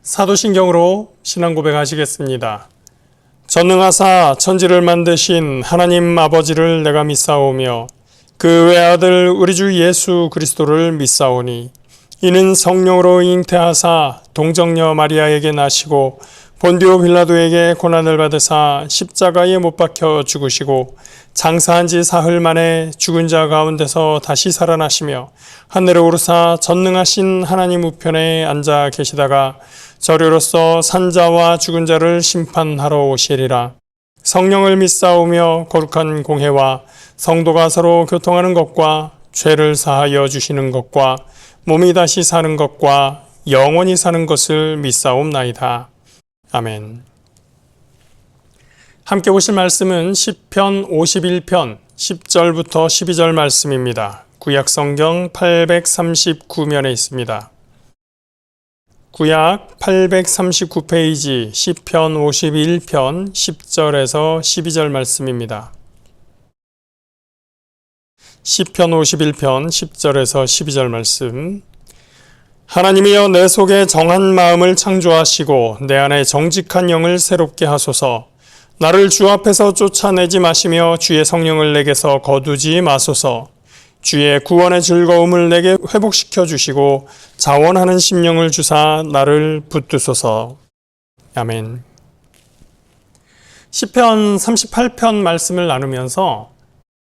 사도신경으로 신앙 고백하시겠습니다. 전능하사 천지를 만드신 하나님 아버지를 내가 믿사오며 그 외아들 우리 주 예수 그리스도를 믿사오니 이는 성령으로 잉태하사 동정녀 마리아에게 나시고 본디오 빌라도에게 고난을 받으사 십자가에 못 박혀 죽으시고 장사한 지 사흘 만에 죽은 자 가운데서 다시 살아나시며 하늘에 오르사 전능하신 하나님 우편에 앉아 계시다가 저리로서 산자와 죽은 자를 심판하러 오시리라. 성령을 믿사오며 거룩한 공회와 성도가 서로 교통하는 것과 죄를 사하여 주시는 것과 몸이 다시 사는 것과 영원히 사는 것을 믿사옵나이다. 아멘. 함께 보실 말씀은 시편 51편 10절부터 12절 말씀입니다. 구약성경 839면에 있습니다. 구약 839페이지 시편 51편 10절에서 12절 말씀입니다. 시편 51편 10절에서 12절 말씀. 하나님이여 내 속에 정한 마음을 창조하시고 내 안에 정직한 영을 새롭게 하소서. 나를 주 앞에서 쫓아내지 마시며 주의 성령을 내게서 거두지 마소서. 주의 구원의 즐거움을 내게 회복시켜 주시고 자원하는 심령을 주사 나를 붙드소서. 아멘. 시편 38편 말씀을 나누면서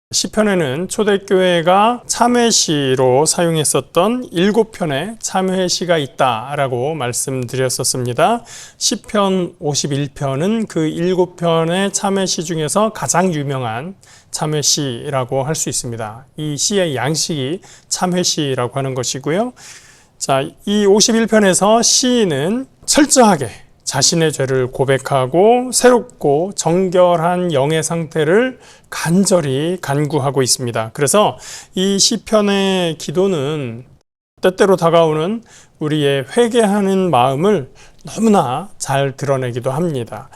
시편에는 초대교회가 참회시로 사용했었던 7편의 참회시가 있다라고 말씀드렸었습니다. 시편 51편은 그 7편의 참회시 중에서 가장 유명한 참회시라고 할 수 있습니다. 이 시의 양식이 참회시라고 하는 것이고요. 자, 이 51편에서 시인은 철저하게 자신의 죄를 고백하고 새롭고 정결한 영의 상태를 간절히 간구하고 있습니다. 그래서 이 시편의 기도는 때때로 다가오는 우리의 회개하는 마음을 너무나 잘 드러내기도 합니다.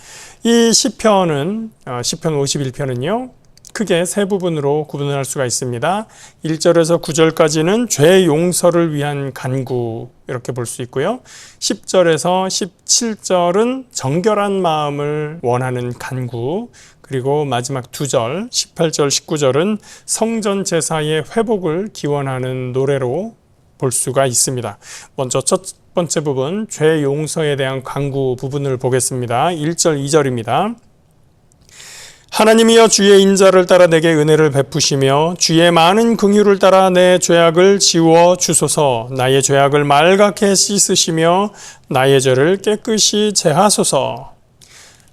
이 시편은 시편 51편은요. 크게 세 부분으로 구분할 수가 있습니다. 1절에서 9절까지는 죄 용서를 위한 간구 이렇게 볼 수 있고요. 10절에서 17절은 정결한 마음을 원하는 간구, 그리고 마지막 2절 18절 19절은 성전 제사의 회복을 기원하는 노래로 볼 수가 있습니다. 먼저 첫 번째 부분 죄 용서에 대한 간구 부분을 보겠습니다. 1절 2절입니다. 하나님이여 주의 인자를 따라 내게 은혜를 베푸시며 주의 많은 긍휼을 따라 내 죄악을 지워 주소서. 나의 죄악을 말갛게 씻으시며 나의 죄를 깨끗이 제하소서.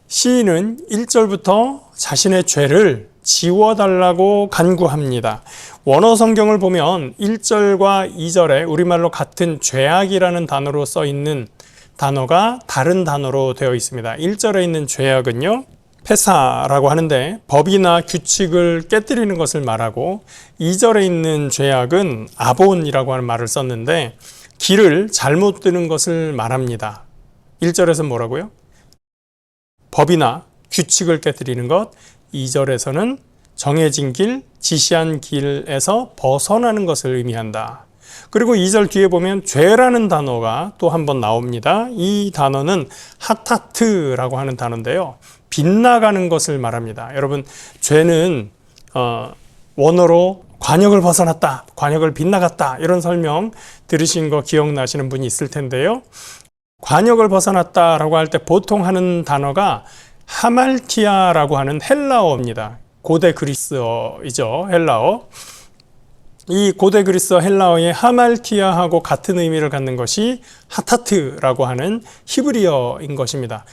시인은 1절부터 자신의 죄를 지워달라고 간구합니다. 원어 성경을 보면 1절과 2절에 우리말로 같은 죄악이라는 단어로 써 있는 단어가 다른 단어로 되어 있습니다. 1절에 있는 죄악은요, 폐사라고 하는데 법이나 규칙을 깨뜨리는 것을 말하고 2절에 있는 죄악은 아본이라고 하는 말을 썼는데 길을 잘못 드는 것을 말합니다. 1절에서는 뭐라고요? 법이나 규칙을 깨뜨리는 것, 2절에서는 정해진 길, 지시한 길에서 벗어나는 것을 의미한다. 그리고 2절 뒤에 보면 죄라는 단어가 또 한 번 나옵니다. 이 단어는 하타트라고 하는 단어인데요. 빗나가는 것을 말합니다. 여러분, 죄는 원어로 관역을 벗어났다, 관역을 빗나갔다 이런 설명 들으신 거 기억나시는 분이 있을 텐데요. 관역을 벗어났다라고 할 때 보통 하는 단어가 하말티아라고 하는 헬라어입니다. 고대 그리스어이죠, 헬라어. 이 고대 그리스어 헬라어의 하말티아하고 같은 의미를 갖는 것이 하타트라고 하는 히브리어인 것입니다.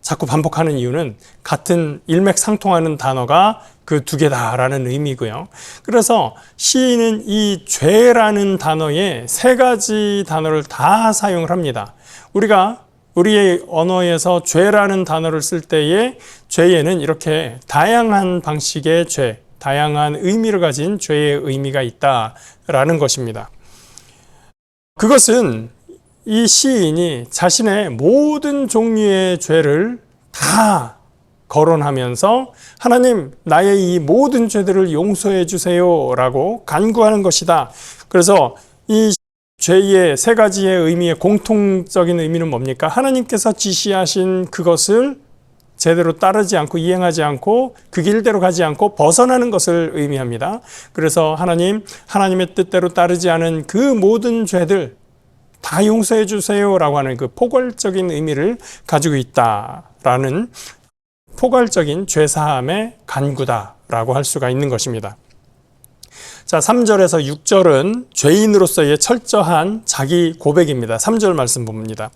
자꾸 반복하는 이유는 같은 일맥상통하는 단어가 그 두 개다라는 의미고요. 그래서 시인은 이 죄라는 단어에 세 가지 단어를 다 사용을 합니다. 우리가 우리의 언어에서 죄라는 단어를 쓸 때에 죄에는 이렇게 다양한 방식의 죄, 다양한 의미를 가진 죄의 의미가 있다라는 것입니다. 그것은 이 시인이 자신의 모든 종류의 죄를 다 거론하면서 하나님, 나의 이 모든 죄들을 용서해 주세요 라고 간구하는 것이다. 그래서 이 죄의 세 가지의 의미의 공통적인 의미는 뭡니까? 하나님께서 지시하신 그것을 제대로 따르지 않고 이행하지 않고 그 길대로 가지 않고 벗어나는 것을 의미합니다. 그래서 하나님의 뜻대로 따르지 않은 그 모든 죄들 다 용서해 주세요라고 하는 그 포괄적인 의미를 가지고 있다라는 포괄적인 죄사함의 간구다라고 할 수가 있는 것입니다. 자, 3절에서 6절은 죄인으로서의 철저한 자기 고백입니다. 3절 말씀 봅니다.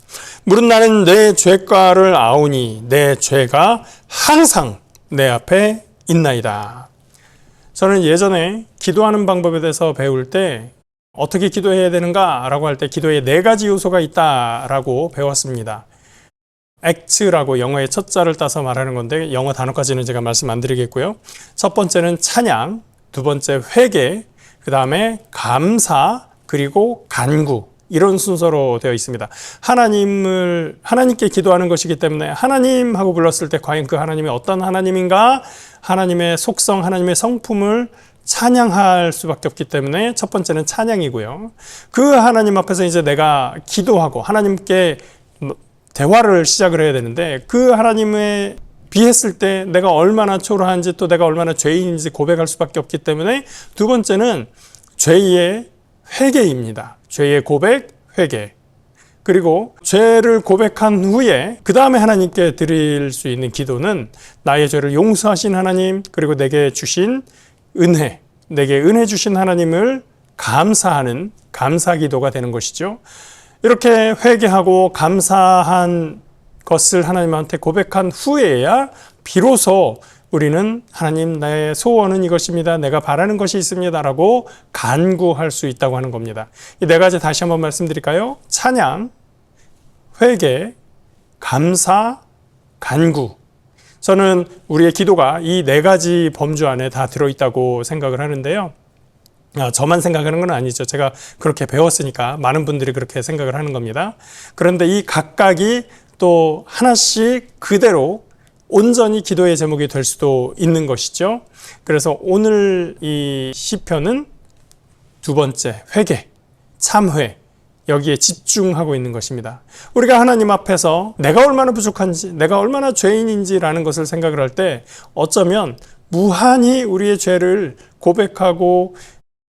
무릇 나는 내 죄과를 아오니 내 죄가 항상 내 앞에 있나이다. 저는 예전에 기도하는 방법에 대해서 배울 때 어떻게 기도해야 되는가 라고 할 때 기도에 4가지 요소가 있다라고 배웠습니다. act라고 영어의 첫 자를 따서 말하는 건데 영어 단어까지는 제가 말씀 안 드리겠고요. 첫 번째는 찬양, 두 번째 회개, 그 다음에 감사, 그리고 간구, 이런 순서로 되어 있습니다. 하나님께 기도하는 것이기 때문에 하나님 하고 불렀을 때 과연 그 하나님이 어떤 하나님인가, 하나님의 속성, 하나님의 성품을 찬양할 수밖에 없기 때문에 첫 번째는 찬양이고요. 그 하나님 앞에서 이제 내가 기도하고 하나님께 대화를 시작을 해야 되는데 그 하나님에 비했을 때 내가 얼마나 초라한지 또 내가 얼마나 죄인인지 고백할 수밖에 없기 때문에 두 번째는 죄의 회개입니다. 죄의 고백, 회개. 그리고 죄를 고백한 후에 그 다음에 하나님께 드릴 수 있는 기도는 나의 죄를 용서하신 하나님, 그리고 내게 주신 은혜, 내게 은혜 주신 하나님을 감사하는 감사 기도가 되는 것이죠. 이렇게 회개하고 감사한 것을 하나님한테 고백한 후에야 비로소 우리는 하나님, 나의 소원은 이것입니다. 내가 바라는 것이 있습니다. 라고 간구할 수 있다고 하는 겁니다. 이 4가지 다시 한번 말씀드릴까요? 찬양, 회개, 감사, 간구. 저는 우리의 기도가 이 4가지 범주 안에 다 들어있다고 생각을 하는데요. 저만 생각하는 건 아니죠. 제가 그렇게 배웠으니까 많은 분들이 그렇게 생각을 하는 겁니다. 그런데 이 각각이 또 하나씩 그대로 온전히 기도의 제목이 될 수도 있는 것이죠. 그래서 오늘 이 시편은 두 번째, 회개, 참회, 여기에 집중하고 있는 것입니다. 우리가 하나님 앞에서 내가 얼마나 부족한지, 내가 얼마나 죄인인지라는 것을 생각을 할 때 어쩌면 무한히 우리의 죄를 고백하고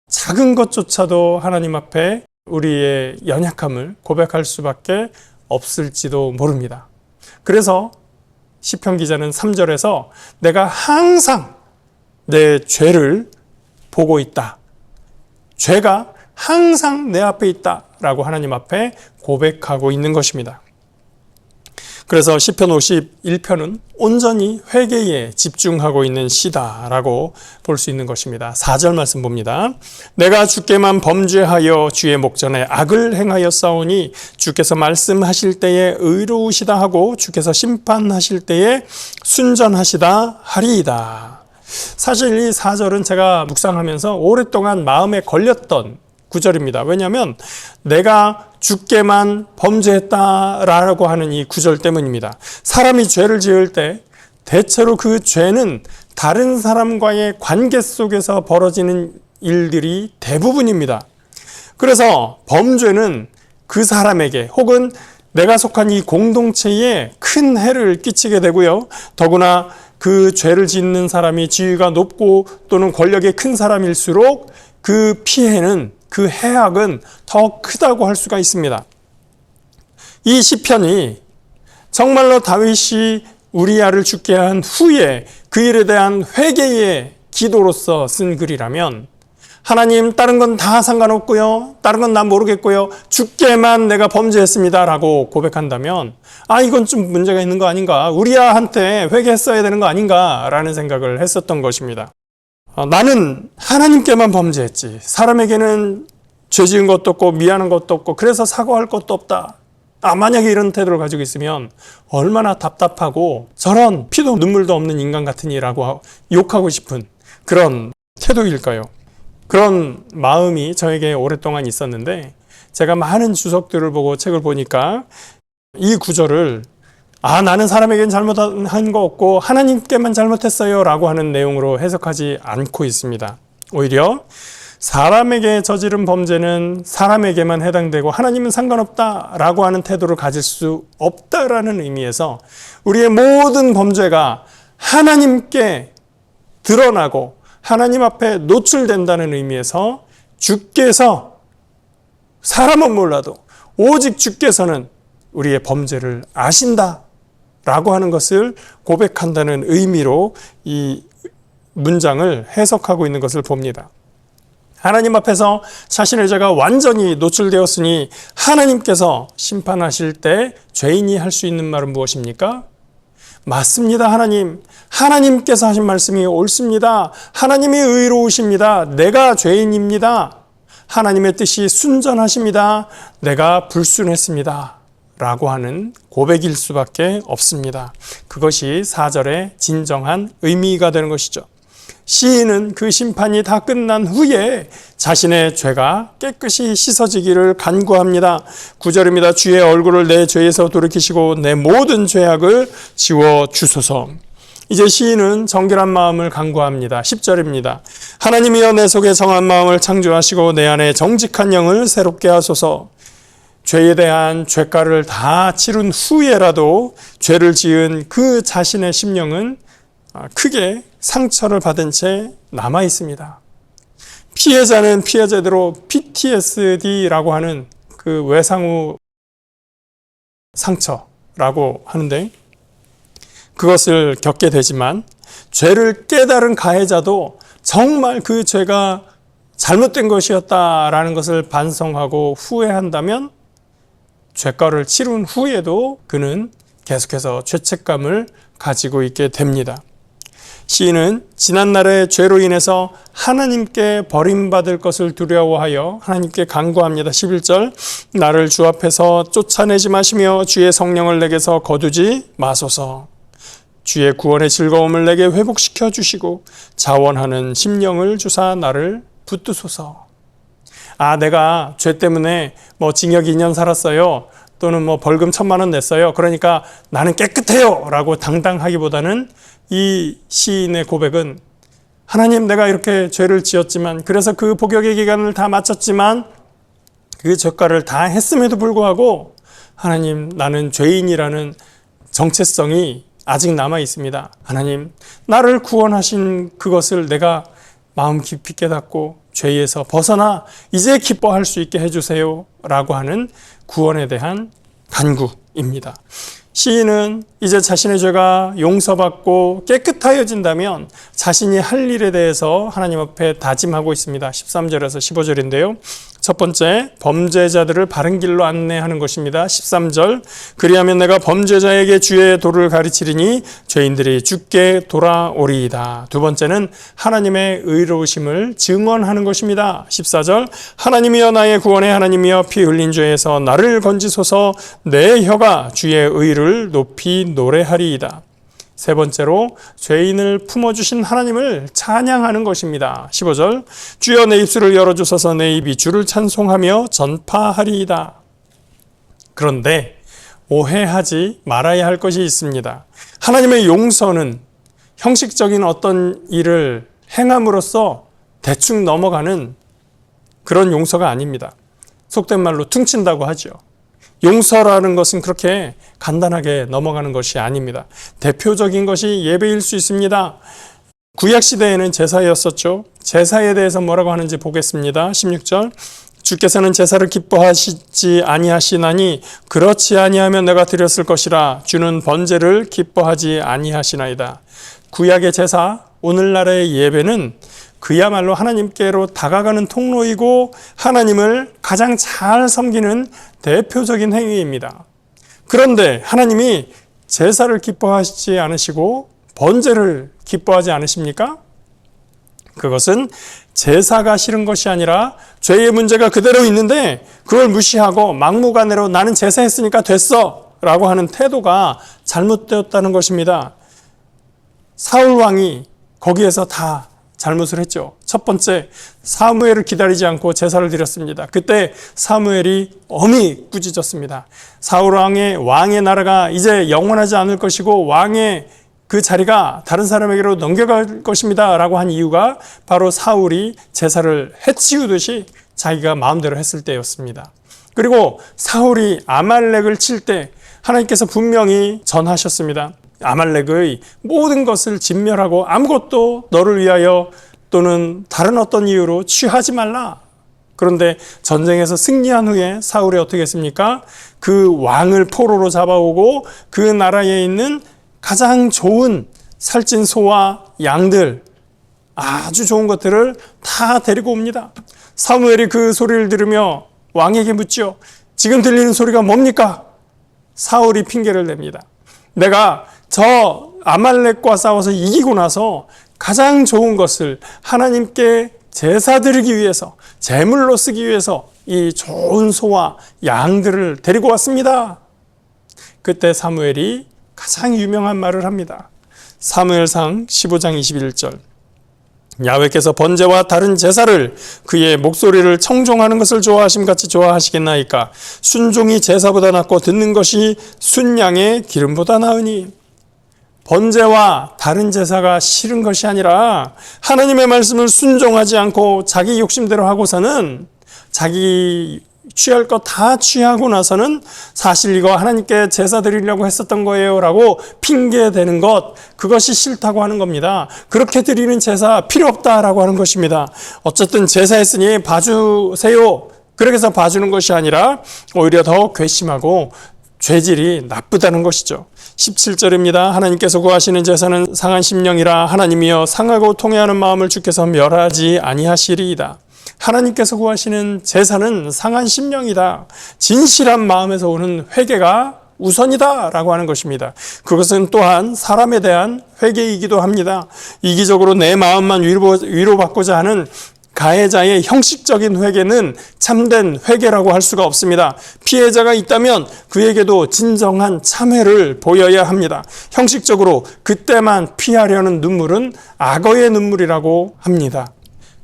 작은 것조차도 하나님 앞에 우리의 연약함을 고백할 수밖에 없을지도 모릅니다. 그래서 시편 기자는 3절에서 내가 항상 내 죄를 보고 있다. 죄가 항상 내 앞에 있다. 라고 하나님 앞에 고백하고 있는 것입니다. 그래서 시편 51편은 온전히 회개에 집중하고 있는 시다라고 볼 수 있는 것입니다. 4절 말씀 봅니다. 내가 주께만 범죄하여 주의 목전에 악을 행하였사오니 주께서 말씀하실 때에 의로우시다 하고 주께서 심판하실 때에 순전하시다 하리이다. 사실 이 4절은 제가 묵상하면서 오랫동안 마음에 걸렸던 구절입니다. 왜냐하면 내가 주께만 범죄했다라고 하는 이 구절 때문입니다. 사람이 죄를 지을 때 대체로 그 죄는 다른 사람과의 관계 속에서 벌어지는 일들이 대부분입니다. 그래서 범죄는 그 사람에게 혹은 내가 속한 이 공동체에 큰 해를 끼치게 되고요. 더구나 그 죄를 짓는 사람이 지위가 높고 또는 권력이 큰 사람일수록 그 피해는, 그 해악은 더 크다고 할 수가 있습니다. 이 시편이 정말로 다윗이 우리아를 죽게 한 후에 그 일에 대한 회개의 기도로서 쓴 글이라면 하나님, 다른 건 다 상관없고요. 다른 건 난 모르겠고요. 주께만 내가 범죄했습니다. 라고 고백한다면 이건 좀 문제가 있는 거 아닌가. 우리아한테 회개했어야 되는 거 아닌가. 라는 생각을 했었던 것입니다. 나는 하나님께만 범죄했지. 사람에게는 죄 지은 것도 없고 미안한 것도 없고 그래서 사과할 것도 없다. 만약에 이런 태도를 가지고 있으면 얼마나 답답하고 저런 피도 눈물도 없는 인간 같으니라고 욕하고 싶은 그런 태도일까요? 그런 마음이 저에게 오랫동안 있었는데 제가 많은 주석들을 보고 책을 보니까 이 구절을 나는 사람에겐 잘못한 거 없고 하나님께만 잘못했어요 라고 하는 내용으로 해석하지 않고 있습니다. 오히려 사람에게 저지른 범죄는 사람에게만 해당되고 하나님은 상관없다라고 하는 태도를 가질 수 없다라는 의미에서 우리의 모든 범죄가 하나님께 드러나고 하나님 앞에 노출된다는 의미에서 주께서, 사람은 몰라도 오직 주께서는 우리의 범죄를 아신다 라고 하는 것을 고백한다는 의미로 이 문장을 해석하고 있는 것을 봅니다. 하나님 앞에서 자신의 죄가 완전히 노출되었으니 하나님께서 심판하실 때 죄인이 할 수 있는 말은 무엇입니까? 맞습니다, 하나님. 하나님께서 하신 말씀이 옳습니다. 하나님이 의로우십니다. 내가 죄인입니다. 하나님의 뜻이 순전하십니다. 내가 불순했습니다. 라고 하는 고백일 수밖에 없습니다. 그것이 4절의 진정한 의미가 되는 것이죠. 시인은 그 심판이 다 끝난 후에 자신의 죄가 깨끗이 씻어지기를 간구합니다. 9절입니다. 주의 얼굴을 내 죄에서 돌이키시고 내 모든 죄악을 지워 주소서. 이제 시인은 정결한 마음을 간구합니다. 10절입니다. 하나님이여 내 속에 정한 마음을 창조하시고 내 안에 정직한 영을 새롭게 하소서. 죄에 대한 죄가를 다 치른 후에라도 죄를 지은 그 자신의 심령은 크게 상처를 받은 채 남아 있습니다. 피해자는 피해자대로 PTSD라고 하는 그 외상후 상처라고 하는데 그것을 겪게 되지만 죄를 깨달은 가해자도 정말 그 죄가 잘못된 것이었다라는 것을 반성하고 후회한다면 죄가를 치른 후에도 그는 계속해서 죄책감을 가지고 있게 됩니다. 시인은 지난날의 죄로 인해서 하나님께 버림받을 것을 두려워하여 하나님께 간구합니다. 11절 나를 주 앞에서 쫓아내지 마시며 주의 성령을 내게서 거두지 마소서. 주의 구원의 즐거움을 내게 회복시켜 주시고 자원하는 심령을 주사 나를 붙드소서. 내가 죄 때문에 징역 2년 살았어요. 또는 벌금 1,000만 원 냈어요. 그러니까 나는 깨끗해요. 라고 당당하기보다는 이 시인의 고백은 하나님 내가 이렇게 죄를 지었지만 그래서 그 복역의 기간을 다 마쳤지만 그 죄가를 다 했음에도 불구하고 하나님 나는 죄인이라는 정체성이 아직 남아 있습니다. 하나님 나를 구원하신 그것을 내가 마음 깊이 깨닫고 죄에서 벗어나 이제 기뻐할 수 있게 해주세요 라고 하는 구원에 대한 간구입니다. 시인은 이제 자신의 죄가 용서받고 깨끗하여진다면 자신이 할 일에 대해서 하나님 앞에 다짐하고 있습니다. 13절에서 15절인데요. 첫 번째, 범죄자들을 바른 길로 안내하는 것입니다. 13절, 그리하면 내가 범죄자에게 주의 도를 가르치리니 죄인들이 주께 돌아오리이다. 두 번째는 하나님의 의로우심을 증언하는 것입니다. 14절, 하나님이여 나의 구원의 하나님이여 피 흘린 죄에서 나를 건지소서. 내 혀가 주의 의를 높이 노래하리이다. 세 번째로 죄인을 품어주신 하나님을 찬양하는 것입니다. 15절, 주여 내 입술을 열어주소서. 내 입이 주를 찬송하며 전파하리이다. 그런데 오해하지 말아야 할 것이 있습니다. 하나님의 용서는 형식적인 어떤 일을 행함으로써 대충 넘어가는 그런 용서가 아닙니다. 속된 말로 퉁친다고 하죠. 용서라는 것은 그렇게 간단하게 넘어가는 것이 아닙니다. 대표적인 것이 예배일 수 있습니다. 구약시대에는 제사였었죠. 제사에 대해서 뭐라고 하는지 보겠습니다. 16절, 주께서는 제사를 기뻐하시지 아니하시나니 그렇지 아니하면 내가 드렸을 것이라. 주는 번제를 기뻐하지 아니하시나이다. 구약의 제사, 오늘날의 예배는 그야말로 하나님께로 다가가는 통로이고 하나님을 가장 잘 섬기는 대표적인 행위입니다. 그런데 하나님이 제사를 기뻐하시지 않으시고 번제를 기뻐하지 않으십니까? 그것은 제사가 싫은 것이 아니라 죄의 문제가 그대로 있는데 그걸 무시하고 막무가내로 나는 제사했으니까 됐어 라고 하는 태도가 잘못되었다는 것입니다. 사울 왕이 거기에서 다 잘못을 했죠. 첫 번째, 사무엘을 기다리지 않고 제사를 드렸습니다. 그때 사무엘이 엄히 꾸짖었습니다. 사울 왕의 나라가 이제 영원하지 않을 것이고 왕의 그 자리가 다른 사람에게로 넘겨갈 것입니다 라고 한 이유가 바로 사울이 제사를 해치우듯이 자기가 마음대로 했을 때였습니다. 그리고 사울이 아말렉을 칠 때 하나님께서 분명히 전하셨습니다. 아말렉의 모든 것을 진멸하고 아무것도 너를 위하여 또는 다른 어떤 이유로 취하지 말라. 그런데 전쟁에서 승리한 후에 사울이 어떻게 했습니까? 그 왕을 포로로 잡아오고 그 나라에 있는 가장 좋은 살찐 소와 양들, 아주 좋은 것들을 다 데리고 옵니다. 사무엘이 그 소리를 들으며 왕에게 묻죠. 지금 들리는 소리가 뭡니까? 사울이 핑계를 냅니다. 내가 저 아말렉과 싸워서 이기고 나서 가장 좋은 것을 하나님께 제사 드리기 위해서, 제물로 쓰기 위해서 이 좋은 소와 양들을 데리고 왔습니다. 그때 사무엘이 가장 유명한 말을 합니다. 사무엘상 15장 21절. 야훼께서 번제와 다른 제사를 그의 목소리를 청종하는 것을 좋아하심 같이 좋아하시겠나이까. 순종이 제사보다 낫고 듣는 것이 순양의 기름보다 나으니. 번제와 다른 제사가 싫은 것이 아니라 하나님의 말씀을 순종하지 않고 자기 욕심대로 하고서는 자기 취할 것 다 취하고 나서는 사실 이거 하나님께 제사 드리려고 했었던 거예요 라고 핑계대는 것, 그것이 싫다고 하는 겁니다. 그렇게 드리는 제사 필요 없다라고 하는 것입니다. 어쨌든 제사했으니 봐주세요. 그렇게 해서 봐주는 것이 아니라 오히려 더 괘씸하고 죄질이 나쁘다는 것이죠. 17절입니다. 하나님께서 구하시는 제사는 상한 심령이라. 하나님이여 상하고 통회하는 마음을 주께서 멸하지 아니하시리이다. 하나님께서 구하시는 제사는 상한 심령이다. 진실한 마음에서 오는 회개가 우선이다 라고 하는 것입니다. 그것은 또한 사람에 대한 회개이기도 합니다. 이기적으로 내 마음만 위로받고자 하는 가해자의 형식적인 회개는 참된 회개라고 할 수가 없습니다. 피해자가 있다면 그에게도 진정한 참회를 보여야 합니다. 형식적으로 그때만 피하려는 눈물은 악어의 눈물이라고 합니다.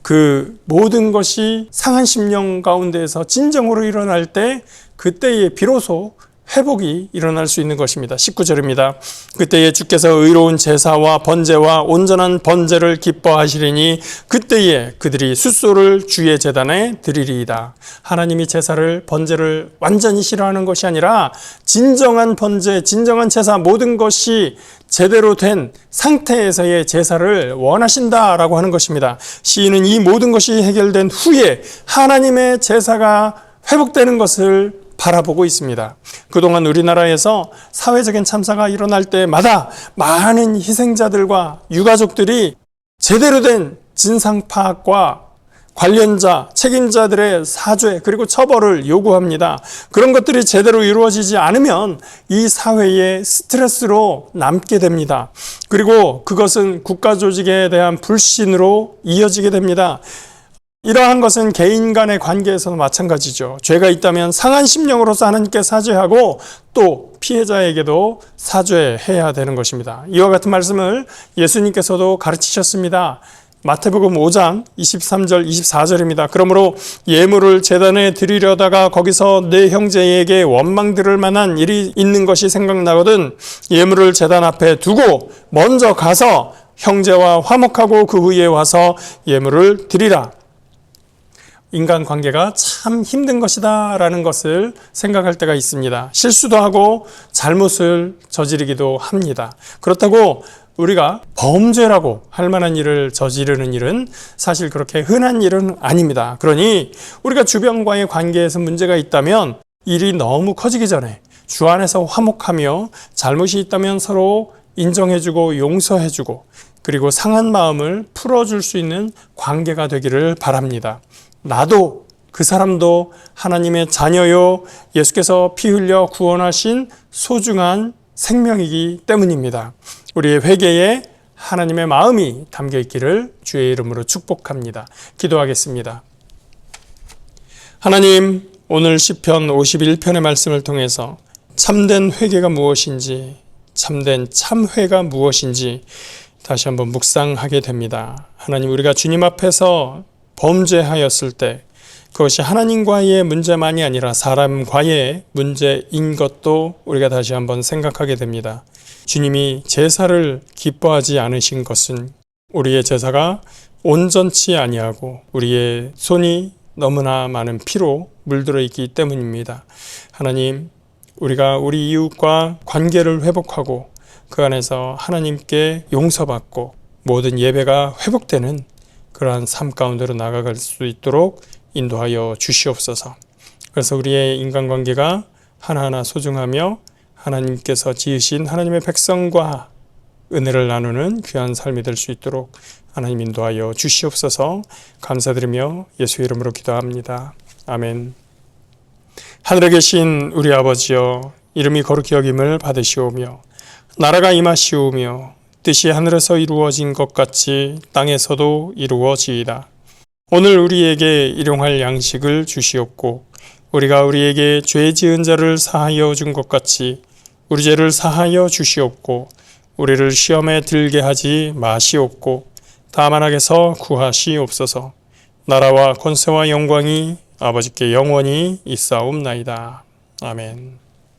그 모든 것이 상한 심령 가운데에서 진정으로 일어날 때 그때에 비로소 회복이 일어날 수 있는 것입니다. 19절입니다. 그때에 주께서 의로운 제사와 번제와 온전한 번제를 기뻐하시리니 그때에 그들이 숫소를 주의 제단에 드리리이다. 하나님이 제사를, 번제를 완전히 싫어하는 것이 아니라 진정한 번제, 진정한 제사, 모든 것이 제대로 된 상태에서의 제사를 원하신다라고 하는 것입니다. 시인은 이 모든 것이 해결된 후에 하나님의 제사가 회복되는 것을 바라보고 있습니다. 그동안 우리나라에서 사회적인 참사가 일어날 때마다 많은 희생자들과 유가족들이 제대로 된 진상 파악과 관련자, 책임자들의 사죄 그리고 처벌을 요구합니다. 그런 것들이 제대로 이루어지지 않으면 이 사회의 스트레스로 남게 됩니다. 그리고 그것은 국가 조직에 대한 불신으로 이어지게 됩니다. 이러한 것은 개인 간의 관계에서도 마찬가지죠. 죄가 있다면 상한 심령으로서 하나님께 사죄하고 또 피해자에게도 사죄해야 되는 것입니다. 이와 같은 말씀을 예수님께서도 가르치셨습니다. 마태복음 5장 23절 24절입니다. 그러므로 예물을 제단에 드리려다가 거기서 내 형제에게 원망 들을 만한 일이 있는 것이 생각나거든 예물을 제단 앞에 두고 먼저 가서 형제와 화목하고 그 후에 와서 예물을 드리라. 인간관계가 참 힘든 것이다 라는 것을 생각할 때가 있습니다. 실수도 하고 잘못을 저지르기도 합니다. 그렇다고 우리가 범죄라고 할 만한 일을 저지르는 일은 사실 그렇게 흔한 일은 아닙니다. 그러니 우리가 주변과의 관계에서 문제가 있다면 일이 너무 커지기 전에 주 안에서 화목하며 잘못이 있다면 서로 인정해주고 용서해주고 그리고 상한 마음을 풀어줄 수 있는 관계가 되기를 바랍니다. 나도 그 사람도 하나님의 자녀요 예수께서 피 흘려 구원하신 소중한 생명이기 때문입니다. 우리의 회개에 하나님의 마음이 담겨 있기를 주의 이름으로 축복합니다. 기도하겠습니다. 하나님, 오늘 시편 51편의 말씀을 통해서 참된 회개가 무엇인지, 참된 참회가 무엇인지 다시 한번 묵상하게 됩니다. 하나님, 우리가 주님 앞에서 범죄하였을 때 그것이 하나님과의 문제만이 아니라 사람과의 문제인 것도 우리가 다시 한번 생각하게 됩니다. 주님이 제사를 기뻐하지 않으신 것은 우리의 제사가 온전치 아니하고 우리의 손이 너무나 많은 피로 물들어 있기 때문입니다. 하나님, 우리가 우리 이웃과 관계를 회복하고 그 안에서 하나님께 용서받고 모든 예배가 회복되는 그러한 삶 가운데로 나아갈 수 있도록 인도하여 주시옵소서. 그래서 우리의 인간관계가 하나하나 소중하며 하나님께서 지으신 하나님의 백성과 은혜를 나누는 귀한 삶이 될 수 있도록 하나님 인도하여 주시옵소서. 감사드리며 예수 이름으로 기도합니다. 아멘. 하늘에 계신 우리 아버지여, 이름이 거룩히 여김을 받으시오며 나라가 임하시오며 뜻이 하늘에서 이루어진 것 같이 땅에서도 이루어지이다. 오늘 우리에게 일용할 양식을 주시옵고 우리가 우리에게 죄 지은 자를 사하여 준 것 같이 우리 죄를 사하여 주시옵고 우리를 시험에 들게 하지 마시옵고 다만 악에서 구하시옵소서. 나라와 권세와 영광이 아버지께 영원히 있사옵나이다. 아멘.